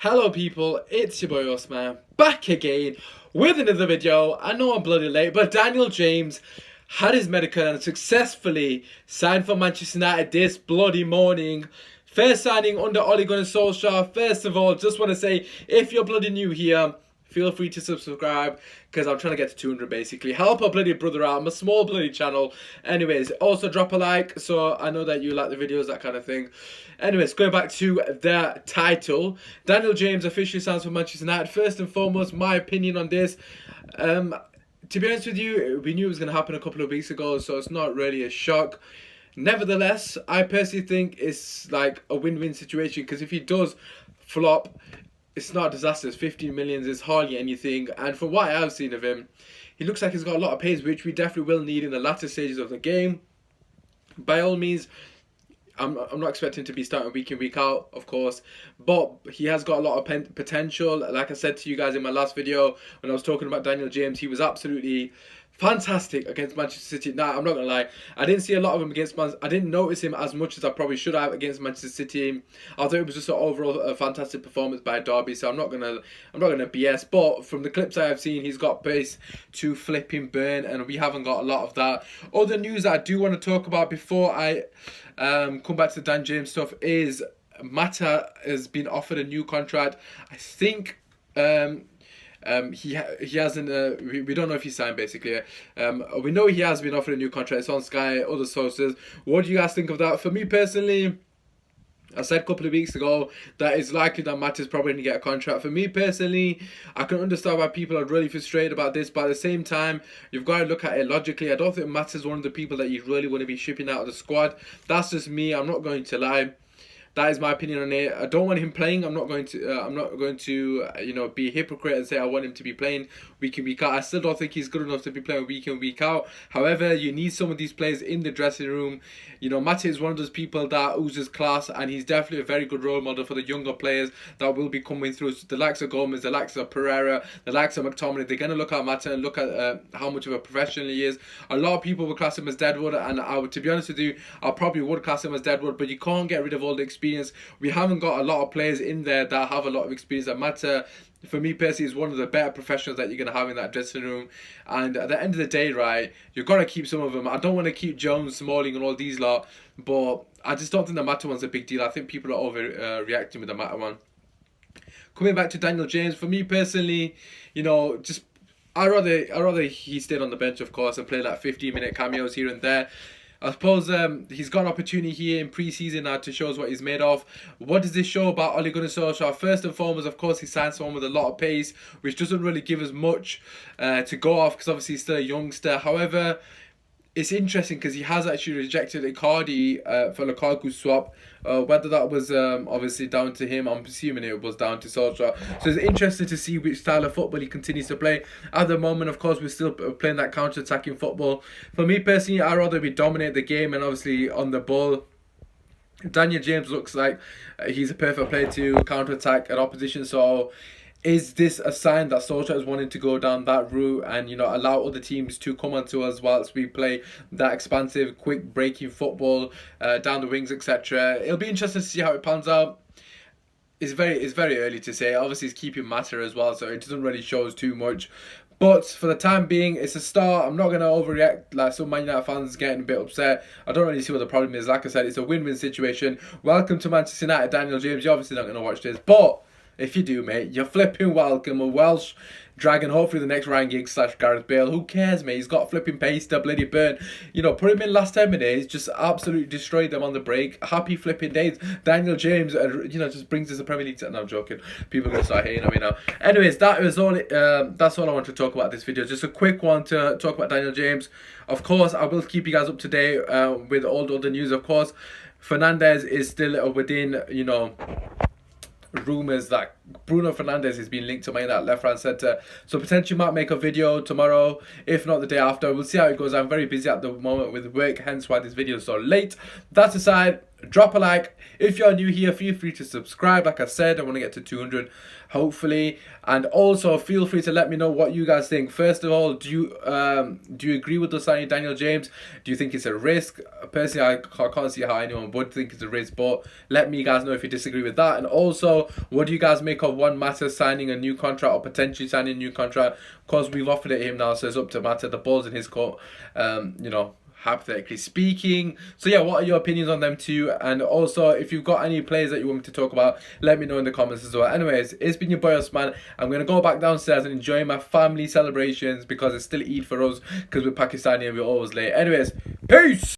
Hello people, it's your boy Osman, back again with another video. I know I'm bloody late, but Daniel James had his medical and successfully signed for Manchester United this bloody morning. First signing under Ole Gunnar Solskjaer. First of all, just want to say, if you're bloody new here, feel free to subscribe, because I'm trying to get to 200 basically. Help a bloody brother out. I'm a small bloody channel. Anyways, also drop a like so I know that you like the videos, that kind of thing. Anyways, going back to the title. Daniel James officially signs for Manchester United. First and foremost, my opinion on this. To be honest with you, we knew it was going to happen a couple of weeks ago, so it's not really a shock. Nevertheless, I personally think it's like a win-win situation, because if he does flop, it's not disastrous. 15 million is hardly anything, and from what I've seen of him, he looks like he's got a lot of pace, which we definitely will need in the latter stages of the game. By all means, I'm not expecting to be starting week in, week out, of course, but he has got a lot of potential. Like I said to you guys in my last video when I was talking about Daniel James, he was absolutely fantastic against Manchester City. Nah, I'm not gonna lie, I didn't see a lot of him against I didn't notice him as much as I probably should have against Manchester City. I thought it was just an overall fantastic performance by Derby, so I'm not gonna BS. But from the clips I have seen, he's got pace to flipping burn, and we haven't got a lot of that. Other news that I do want to talk about before I come back to the Dan James stuff is Mata has been offered a new contract. I think he hasn't. We don't know if he signed basically. We know he has been offered a new contract. It's on Sky, other sources. What do you guys think of that? For me personally, I said a couple of weeks ago that it's likely that Matt is probably going to get a contract. For me personally, I can understand why people are really frustrated about this, but at the same time, you've got to look at it logically. I don't think Matt is one of the people that you really want to be shipping out of the squad. That's just me. I'm not going to lie. That is my opinion on it. I don't want him playing. I'm not going to be a hypocrite and say I want him to be playing week in, week out. I still don't think he's good enough to be playing week in, week out. However, you need some of these players in the dressing room. You know, Mate is one of those people that oozes class, and he's definitely a very good role model for the younger players that will be coming through. So the likes of Gomez, the likes of Pereira, the likes of McTominay, they're going to look at Mate and look at how much of a professional he is. A lot of people will class him as Deadwood, and to be honest with you, I probably would class him as Deadwood, but you can't get rid of all the experience. We haven't got a lot of players in there that have a lot of experience. And Mata, for me personally, is one of the better professionals that you're going to have in that dressing room. And at the end of the day, right, you've got to keep some of them. I don't want to keep Jones, Smalling and all these lot, but I just don't think the Mata one's a big deal. I think people are overreacting with the Mata one. Coming back to Daniel James, for me personally, you know, just I'd rather he stayed on the bench, of course, and played like 15-minute cameos here and there. I suppose he's got an opportunity here in pre-season now to show us what he's made of. What does this show about Ole Gunnar Solskjaer? First and foremost, of course, he signed someone with a lot of pace, which doesn't really give us much to go off, because obviously he's still a youngster. However, it's interesting because he has actually rejected Icardi for Lukaku's swap. Whether that was obviously down to him, I'm assuming it was down to Solskjaer. So it's interesting to see which style of football he continues to play. At the moment, of course, we're still playing that counter-attacking football. For me personally, I'd rather we dominate the game and obviously on the ball. Daniel James looks like he's a perfect player to counter-attack an opposition. So is this a sign that Solskjaer is wanting to go down that route and, you know, allow other teams to come onto us whilst we play that expansive, quick breaking football down the wings, etc. It'll be interesting to see how it pans out. It's very early to say. Obviously, it's keeping Matter as well, so it doesn't really show us too much. But for the time being, it's a start. I'm not going to overreact like some Man United fans getting a bit upset. I don't really see what the problem is. Like I said, it's a win-win situation. Welcome to Manchester United, Daniel James. You're obviously not going to watch this, but if you do, mate, you're flipping welcome. A Welsh dragon, hopefully the next Ryan Giggs / Gareth Bale. Who cares, mate? He's got flipping pace to bloody burn. You know, put him in last 10 minutes, just absolutely destroyed them on the break. Happy flipping days. Daniel James, just brings us the Premier League. No, I'm joking. People are going to start hating on me now. Anyways, that's all I want to talk about this video. Just a quick one to talk about Daniel James. Of course, I will keep you guys up to date with all the other news. Of course, Fernandes is still within, rumours that Bruno Fernandes is being linked to Man United left hand centre, so potentially might make a video tomorrow, if not the day after. We'll see how it goes. I'm very busy at the moment with work, hence why this video is so late. That aside, drop a like. If you're new here, feel free to subscribe. Like I said, I want to get to 200 hopefully, and also feel free to let me know what you guys think. First of all, do you agree with the signing Daniel James? Do you think it's a risk? Personally, I can't see how anyone would think it's a risk, but let me guys know if you disagree with that. And also, what do you guys make of Juan Mata signing a new contract, or potentially signing a new contract? Of course, we've offered it him now, so it's up to Mata. The ball's in his court, you know, hypothetically speaking. So yeah, what are your opinions on them too? And also, if you've got any players that you want me to talk about, let me know in the comments as well. Anyways, it's been your boy Osman. I'm gonna go back downstairs and enjoy my family celebrations because it's still Eid for us because we're Pakistani and we're always late. Anyways, peace.